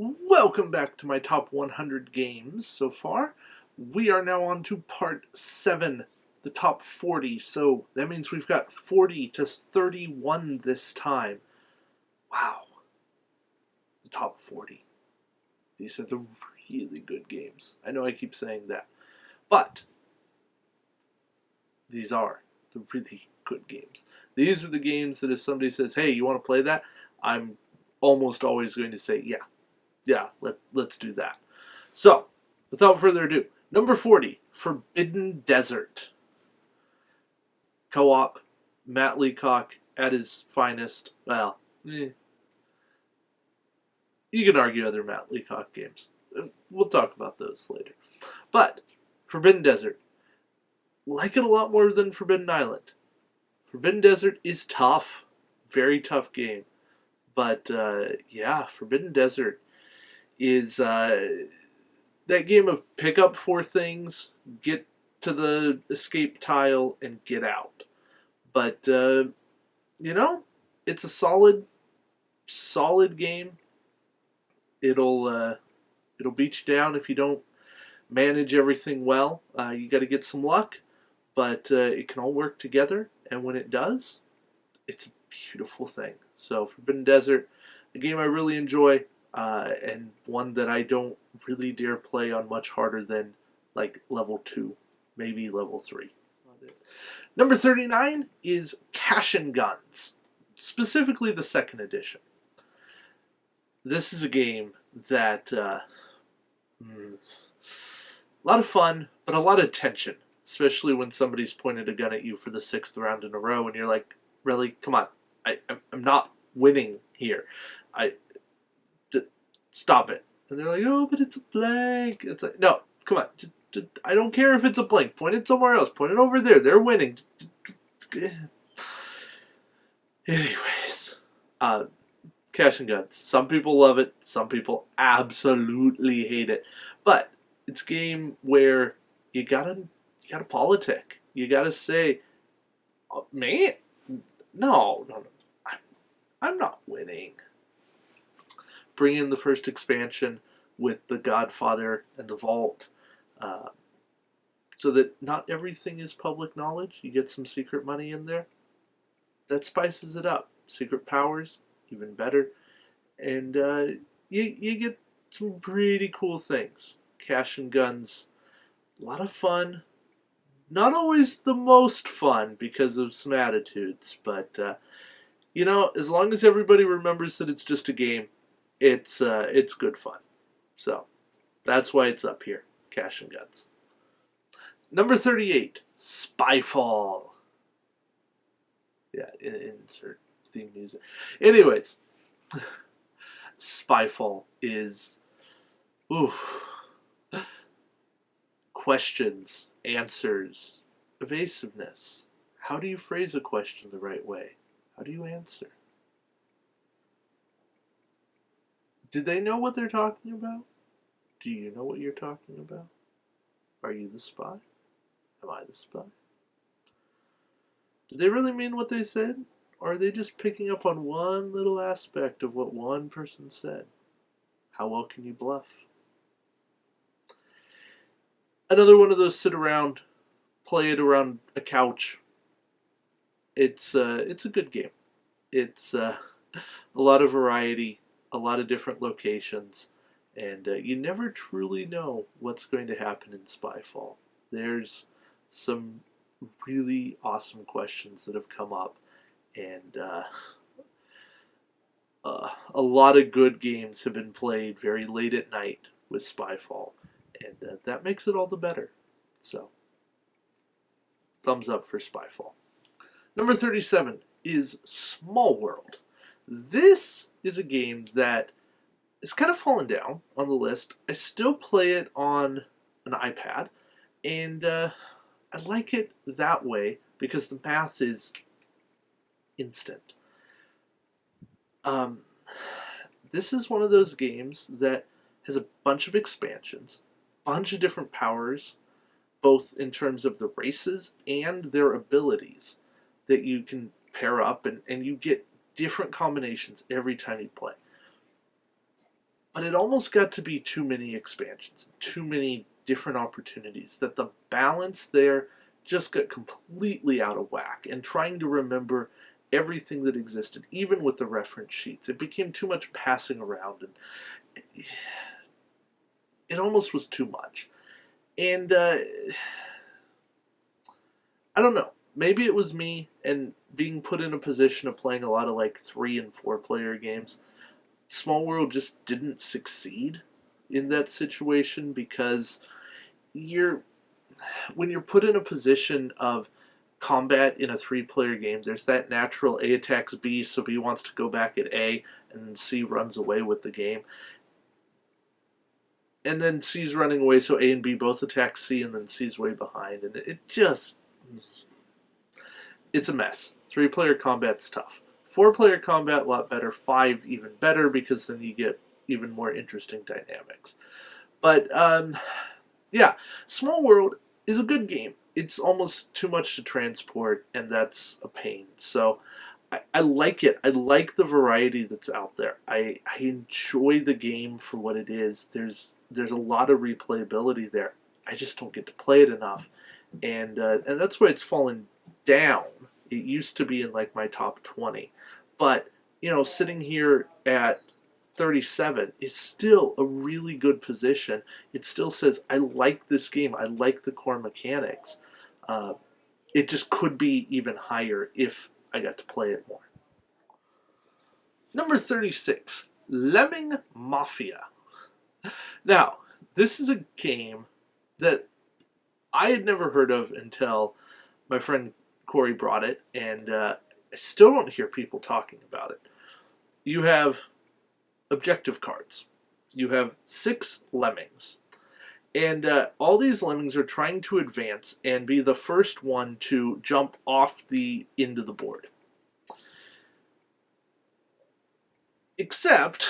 Welcome back to my top 100 games so far. We are now on to part 7, the top 40. So that means we've got 40 to 31 this time. Wow. The top 40. These are the really good games. I know I keep saying that. But these are the really good games. These are the games that if somebody says, hey, you want to play that? I'm almost always going to say, yeah, let's do that. So, without further ado, number 40, Forbidden Desert. Co-op, Matt Leacock at his finest. Well, you can argue other Matt Leacock games. We'll talk about those later. But, Forbidden Desert. Like it a lot more than Forbidden Island. Forbidden Desert is tough. Very tough game. But, yeah, Forbidden Desert is that game of pick up 4 things, get to the escape tile, and get out. But, it's a solid game. It'll beat you down if you don't manage everything well. You got to get some luck, but it can all work together, and when it does, it's a beautiful thing. So, Forbidden Desert, a game I really enjoy, and one that I don't really dare play on much harder than like level 2, maybe level 3. Number 39 is Cassian Guns, specifically the 2nd edition. This is a game that a lot of fun, but a lot of tension, especially when somebody's pointed a gun at you for the 6th round in a row, and you're like, really, come on, I'm not winning here. Stop it. And they're like, oh, but it's a blank. It's like, no, come on. I don't care if it's a blank. Point it somewhere else. Point it over there. They're winning. Anyways, Cassian Guns. Some people love it. Some people absolutely hate it. But it's a game where you gotta politic. You gotta say, oh, man, no. I'm not winning. Bring in the first expansion with the Godfather and the Vault, so that not everything is public knowledge. You get some secret money in there. That spices it up. Secret powers, even better. And you get some pretty cool things. Cassian Guns, a lot of fun. Not always the most fun because of some attitudes, but as long as everybody remembers that it's just a game, it's good fun. So that's why it's up here. Cassian Guns. Number 38, Spyfall. Yeah, insert theme music. Anyways, Spyfall is questions, answers, evasiveness. How do you phrase a question the right way? How do you answer? Do they know what they're talking about? Do you know what you're talking about? Are you the spy? Am I the spy? Do they really mean what they said? Or are they just picking up on one little aspect of what one person said? How well can you bluff? Another one of those sit around, play it around a couch. It's a good game. It's a lot of variety, a lot of different locations, and you never truly know what's going to happen in Spyfall. There's some really awesome questions that have come up, and a lot of good games have been played very late at night with Spyfall, and that makes it all the better. So, thumbs up for Spyfall. Number 37 is Small World. This is a game that is kind of fallen down on the list. I still play it on an iPad, and I like it that way because the math is instant. This is one of those games that has a bunch of expansions, a bunch of different powers, both in terms of the races and their abilities that you can pair up, and you get different combinations every time you play. but it almost got to be too many expansions, too many different opportunities, that the balance there just got completely out of whack. And trying to remember everything that existed, even with the reference sheets, it became too much passing around, and it almost was too much. And I don't know. Maybe it was me and being put in a position of playing a lot of like 3 and 4 player games. Small World just didn't succeed in that situation because you're when you're put in a position of combat in a 3-player game, there's that natural A attacks B, so B wants to go back at A, and C runs away with the game. And then C's running away, so A and B both attack C, and then C's way behind. And it's a mess. 3-player combat's tough. 4-player combat, a lot better. 5, even better, because then you get even more interesting dynamics. But, yeah, Small World is a good game. It's almost too much to transport, and that's a pain. So I like it. I like the variety that's out there. I enjoy the game for what it is. There's a lot of replayability there. I just don't get to play it enough, and that's why it's fallen down. It used to be in like my top 20, but sitting here at 37 is still a really good position. It still says I like this game. I like the core mechanics. It just could be even higher if I got to play it more. Number 36, Lemming Mafia. Now, this is a game that I had never heard of until my friend Corey brought it, and I still don't hear people talking about it. You have objective cards. You have 6 lemmings. And all these lemmings are trying to advance and be the first one to jump off the end of the board. Except,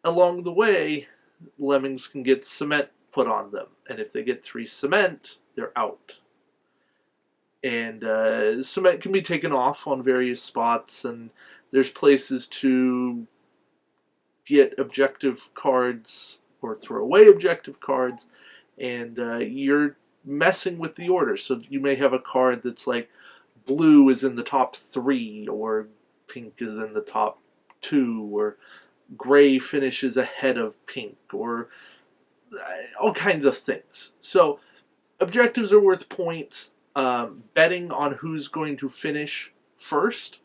along the way, lemmings can get cement put on them. And if they get 3 cement, they're out. And cement can be taken off on various spots, and there's places to get objective cards or throw away objective cards, and you're messing with the order. So you may have a card that's like blue is in the top 3, or pink is in the top 2, or gray finishes ahead of pink, or all kinds of things. So objectives are worth points. Betting on who's going to finish first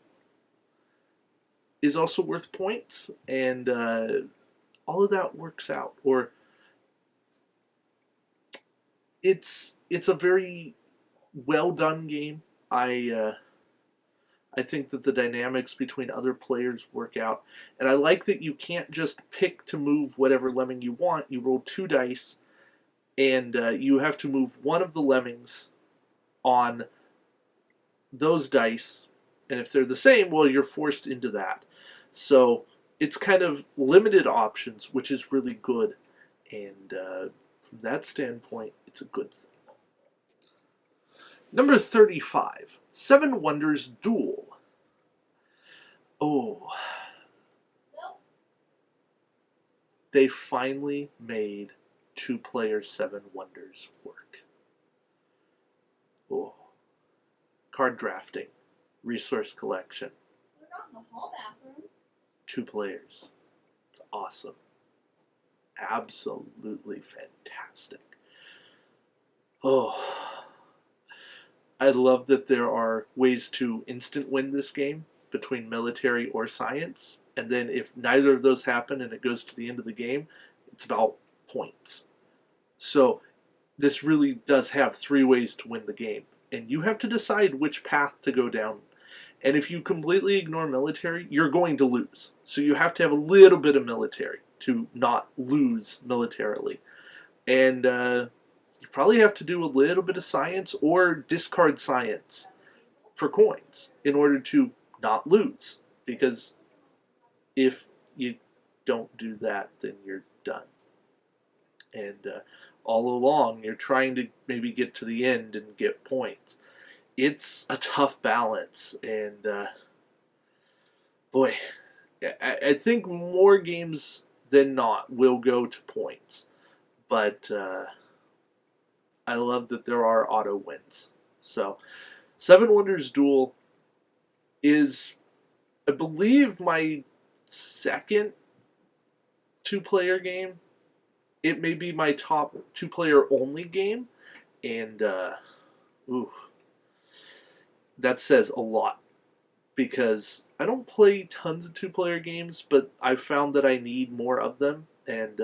is also worth points, and all of that works out. Or it's a very well done game. I think that the dynamics between other players work out, and I like that you can't just pick to move whatever lemming you want. You roll 2 dice, and you have to move one of the lemmings on those dice, and if they're the same, well, you're forced into that. So it's kind of limited options, which is really good, and from that standpoint, it's a good thing. Number 35, 7 Wonders Duel. Oh, they finally made 2-player 7 Wonders work. Oh, card drafting, resource collection. We're not in the hall bathroom. 2 players. It's awesome. Absolutely fantastic. Oh, I love that there are ways to instant win this game between military or science, and then if neither of those happen and it goes to the end of the game, it's about points. So this really does have 3 ways to win the game, and you have to decide which path to go down. And if you completely ignore military, you're going to lose. So you have to have a little bit of military to not lose militarily. And you probably have to do a little bit of science or discard science for coins in order to not lose. Because if you don't do that, then you're done. And all along, you're trying to maybe get to the end and get points. It's a tough balance, and boy, I think more games than not will go to points. But I love that there are auto wins. So, Seven Wonders Duel is, I believe, my second two-player game. It may be my top two-player only game, and that says a lot, because I don't play tons of two-player games, but I've found that I need more of them, and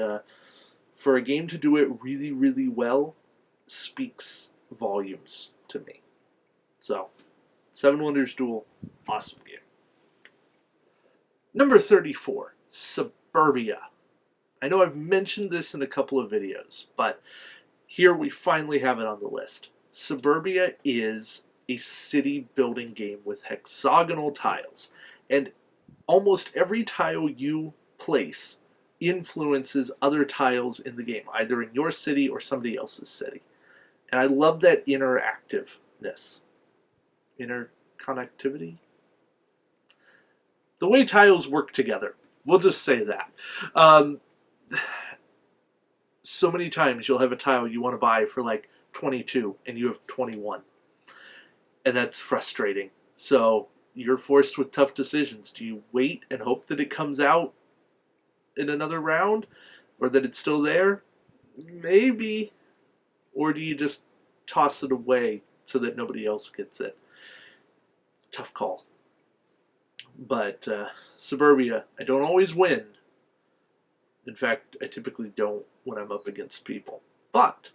for a game to do it really, really well speaks volumes to me. So, Seven Wonders Duel, awesome game. Number 34, Suburbia. I know I've mentioned this in a couple of videos, but here we finally have it on the list. Suburbia is a city building game with hexagonal tiles, and almost every tile you place influences other tiles in the game, either in your city or somebody else's city. And I love that interactiveness. Interconnectivity? The way tiles work together. We'll just say that. So many times you'll have a tile you want to buy for like 22 and you have 21. And that's frustrating. So you're forced with tough decisions. Do you wait and hope that it comes out in another round? Or that it's still there? Maybe. Or do you just toss it away so that nobody else gets it? Tough call. But Suburbia, I don't always win. In fact, I typically don't when I'm up against people. But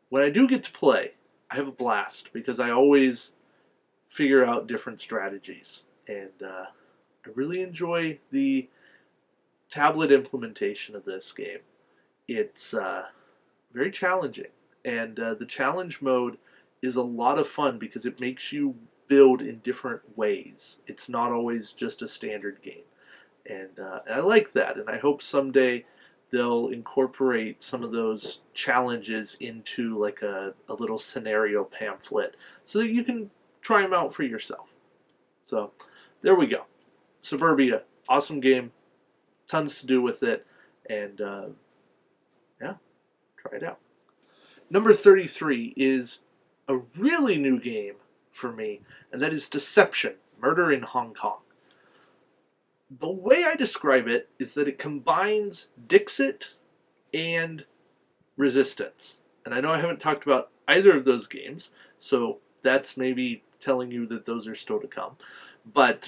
when I do get to play, I have a blast because I always figure out different strategies. And I really enjoy the tablet implementation of this game. It's very challenging. And the challenge mode is a lot of fun because it makes you build in different ways. It's not always just a standard game. And I like that, and I hope someday they'll incorporate some of those challenges into like a little scenario pamphlet so that you can try them out for yourself. So there we go. Suburbia, awesome game, tons to do with it, and yeah, try it out. Number 33 is a really new game for me, and that is Deception, Murder in Hong Kong. The way I describe it is that it combines Dixit and Resistance. And I know I haven't talked about either of those games, so that's maybe telling you that those are still to come. But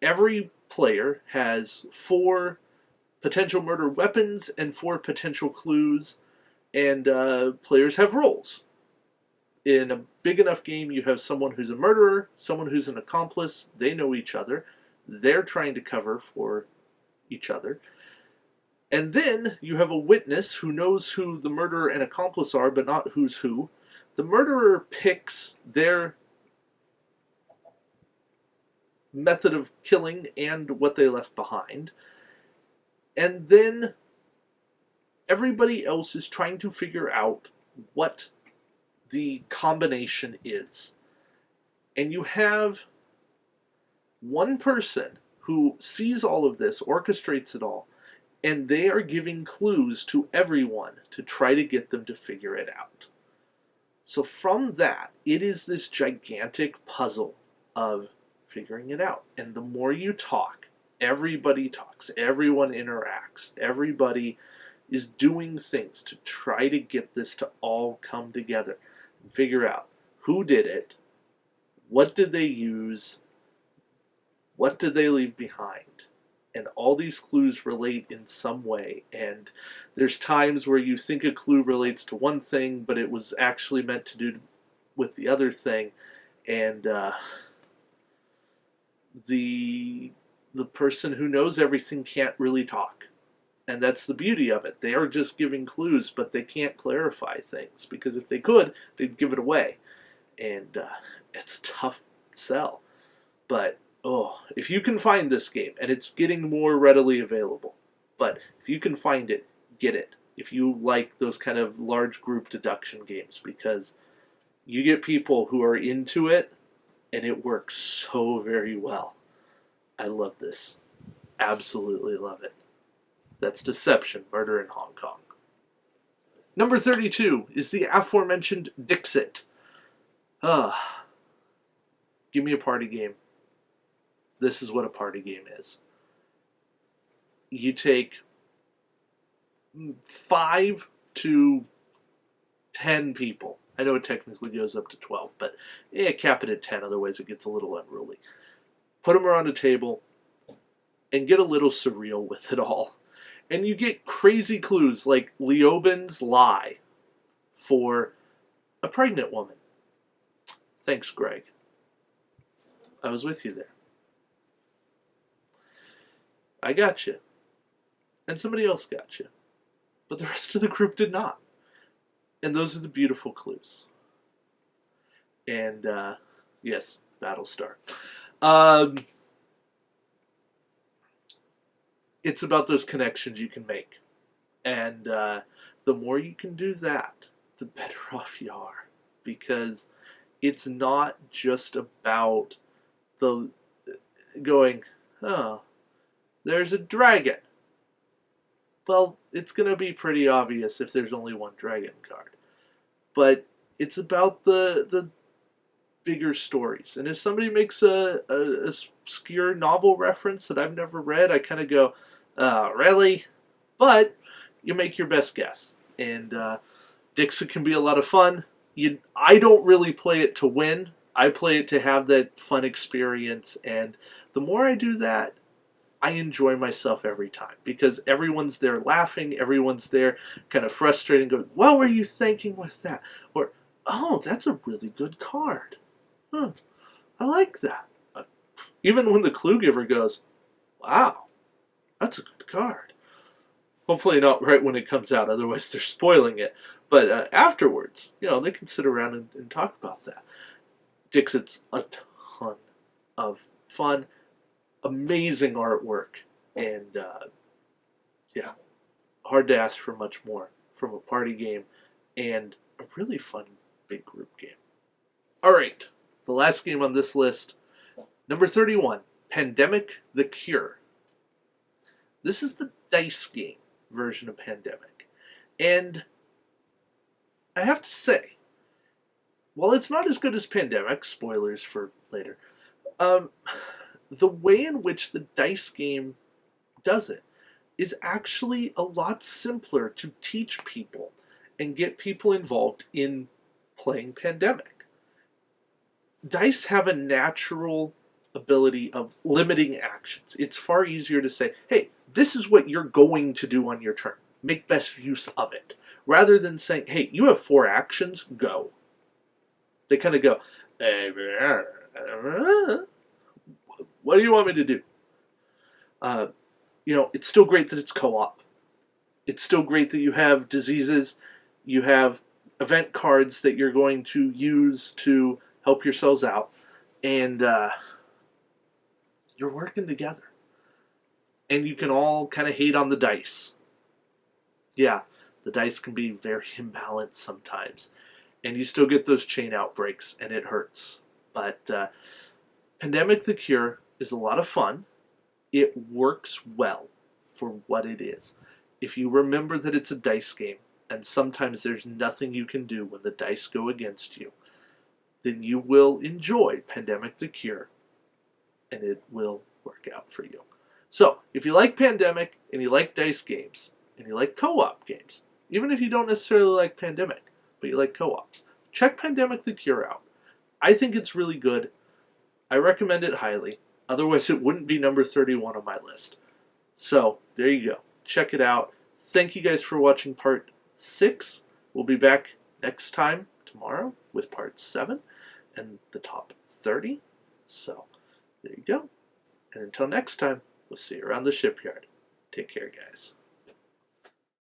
every player has 4 potential murder weapons and 4 potential clues, and players have roles. In a big enough game, you have someone who's a murderer, someone who's an accomplice, they know each other, they're trying to cover for each other. And then you have a witness who knows who the murderer and accomplice are, but not who's who. The murderer picks their method of killing and what they left behind. And then everybody else is trying to figure out what the combination is. And you have one person who sees all of this, orchestrates it all, and they are giving clues to everyone to try to get them to figure it out. So from that, it is this gigantic puzzle of figuring it out. And the more you talk, everybody talks, everyone interacts, everybody is doing things to try to get this to all come together and figure out who did it, what did they use, what did they leave behind? And all these clues relate in some way. And there's times where you think a clue relates to one thing, but it was actually meant to do with the other thing. And the person who knows everything can't really talk. And that's the beauty of it. They are just giving clues, but they can't clarify things. Because if they could, they'd give it away. And it's a tough sell. But if you can find this game, and it's getting more readily available, but if you can find it, get it. If you like those kind of large group deduction games, because you get people who are into it, and it works so very well. I love this. Absolutely love it. That's Deception, Murder in Hong Kong. Number 32 is the aforementioned Dixit. Give me a party game. This is what a party game is. You take 5 to 10 people. I know it technically goes up to 12, but cap it at 10, otherwise it gets a little unruly. Put them around a table and get a little surreal with it all. And you get crazy clues like Leoben's lie for a pregnant woman. Thanks, Greg. I was with you there. I got you. And somebody else got you. But the rest of the group did not. And those are the beautiful clues. And, yes, Battlestar. It's about those connections you can make. And the more you can do that, the better off you are. Because it's not just about the going, oh, there's a dragon. Well, it's going to be pretty obvious if there's only one dragon card. But it's about the bigger stories. And if somebody makes a obscure novel reference that I've never read, I kind of go, really? But you make your best guess. And Dixit can be a lot of fun. I don't really play it to win. I play it to have that fun experience. And the more I do that, I enjoy myself every time. Because everyone's there laughing. Everyone's there kind of frustrated, going, what were you thinking with that? Or, oh, that's a really good card. I like that. Even when the clue giver goes, wow, that's a good card. Hopefully not right when it comes out, otherwise they're spoiling it. But afterwards, they can sit around and talk about that. Dixit's a ton of fun, amazing artwork, and hard to ask for much more from a party game and a really fun big group game. All right, the last game on this list, number 31, Pandemic: The Cure. This is the dice game version of Pandemic. And I have to say, while it's not as good as Pandemic, spoilers for later, the way in which the dice game does it is actually a lot simpler to teach people and get people involved in playing Pandemic. Dice have a natural ability of limiting actions. It's far easier to say, hey, this is what you're going to do on your turn. Make best use of it. Rather than saying, hey, you have 4 actions, go. They kind of go, what do you want me to do? It's still great that it's co-op. It's still great that you have diseases, you have event cards that you're going to use to help yourselves out, and you're working together. And you can all kind of hate on the dice. Yeah, the dice can be very imbalanced sometimes. And you still get those chain outbreaks, and it hurts. But Pandemic: The Cure is a lot of fun. It works well for what it is. If you remember that it's a dice game, and sometimes there's nothing you can do when the dice go against you, then you will enjoy Pandemic: The Cure, and it will work out for you. So, if you like Pandemic, and you like dice games, and you like co-op games, even if you don't necessarily like Pandemic, but you like co-ops, check Pandemic: The Cure out. I think it's really good. I recommend it highly. Otherwise, it wouldn't be number 31 on my list. So, there you go. Check it out. Thank you guys for watching part 6. We'll be back next time, tomorrow, with part 7 and the top 30. So, there you go. And until next time, we'll see you around the shipyard. Take care, guys.